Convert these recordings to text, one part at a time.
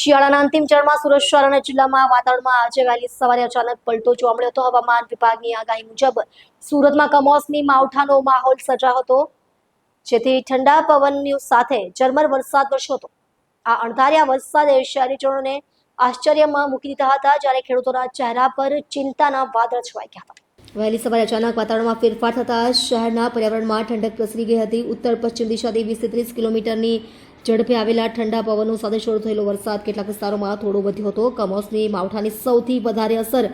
શિયાળાના અંતિમ ચરણમાં સુરત શહેર અને જિલ્લામાં વાતાવરણમાં આજે વહેલી સવારે અચાનક પલટો જોવા મળ્યો હતો. હવામાન વિભાગની આગાહી મુજબ સુરતમાં કમોસમી માવઠાનો માહોલ સર્જાયો હતો, જેથી ઠંડા પવનની સાથે ઝરમર વરસાદ વરસ્યો હતો. આ અણધાર્યા વરસાદે શહેરીજનોને આશ્ચર્યમાં મૂકી દીધા હતા, જ્યારે ખેડૂતોના ચહેરા પર ચિંતાના વાદળ છવાઈ ગયા હતા. વહેલી સવારે અચાનક વાતાવરણમાં ફેરફાર થતા શહેરના પર્યાવરણમાં ઠંડક પ્રસરી ગઈ હતી. ઉત્તર પશ્ચિમ દિશાથી 20 થી 30 કિલોમીટરની ઝડપે આવેલા ઠંડા પવનો સાથે શરૂ થયેલો વરસાદ કેટલાક વિસ્તારોમાં થોડો વધ્યો હતો. કમોસમી માવઠાની સૌથી વધારે અસર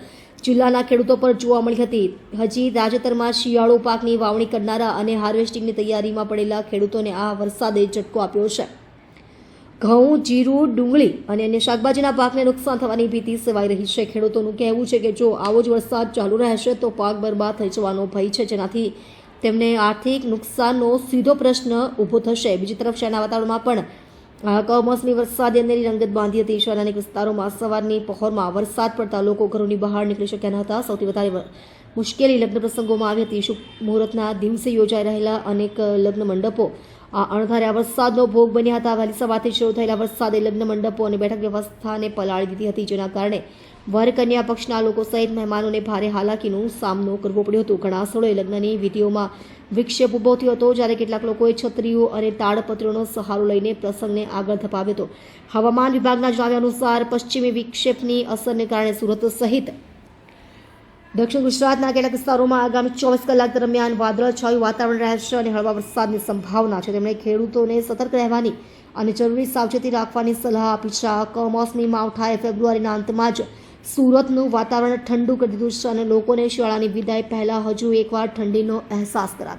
જિલ્લાના ખેડૂતો પર જોવા મળી હતી. હજી તાજેતરમાં શિયાળુ પાકની વાવણી કરનારા અને હાર્વેસ્ટિંગની તૈયારીમાં પડેલા ખેડૂતોને આ વરસાદે ઝટકો આપ્યો છે. ઘઉં, જીરું, ડુંગળી અને અન્ય શાકભાજીના પાકને નુકસાન થવાની ભીતિ સેવાઈ રહી છે. ખેડૂતોનું કહેવું છે કે જો આવો જ વરસાદ ચાલુ રહેશે તો પાક બરબાદ થઈ જવાનો ભય છે, જેનાથી તેમને આર્થિક નુકસાનનો સીધો પ્રશ્ન ઊભો થશે. બીજી તરફ શહેરના વાતાવરણમાં પણ કમોસમી વરસાદે અનેરી રંગત બાંધી હતી. શહેરના અનેક વિસ્તારોમાં સવારની પહોરમાં વરસાદ પડતા લોકો ઘરોની બહાર નીકળી શક્યા ન હતા. સૌથી વધારે મુશ્કેલી લગ્ન પ્રસંગોમાં આવી હતી. શુભ મુહૂર્તના દિવસે યોજાઈ રહેલા અનેક લગ્ન મંડપો આ અણધાર્યા વરસાદનો ભોગ બન્યા હતા. વહેલી સવારથી શરૂ થયેલા વરસાદે લગ્ન મંડપો અને બેઠક વ્યવસ્થાને પલાળી દીધી હતી, જેના કારણે વર કન્યા પક્ષના લોકો સહિત મહેમાનોને ભારે હાલાકીનો સામનો કરવો પડ્યો હતો. ઘણા સ્થળોએ લગ્નની વિધિઓમાં વિક્ષેપ ઊભો થયો હતો, જ્યારે કેટલાક લોકોએ છત્રીઓ અને તાડપત્રીઓનો સહારો લઈને પ્રસંગને આગળ ધપાવ્યો હતો. હવામાન વિભાગના જણાવ્યા અનુસાર પશ્ચિમી વિક્ષેપની અસરને કારણે સુરત સહિત દક્ષિણ ગુજરાતના કેટલાક વિસ્તારોમાં આગામી 24 કલાક દરમિયાન વાદળછાયું વાતાવરણ રહેશે અને હળવા વરસાદની સંભાવના છે. તેમણે ખેડૂતોને સતર્ક રહેવાની અને જરૂરી સાવચેતી રાખવાની સલાહ આપી છે. કમોસમી માવઠાએ ફેબ્રુઆરીના અંતમાં જ સુરતનું વાતાવરણ ઠંડુ કરી દીધું છે અને લોકોને શિયાળાની વિદાય પહેલા હજુ એકવાર ઠંડીનો અહેસાસ કરાવ્યો.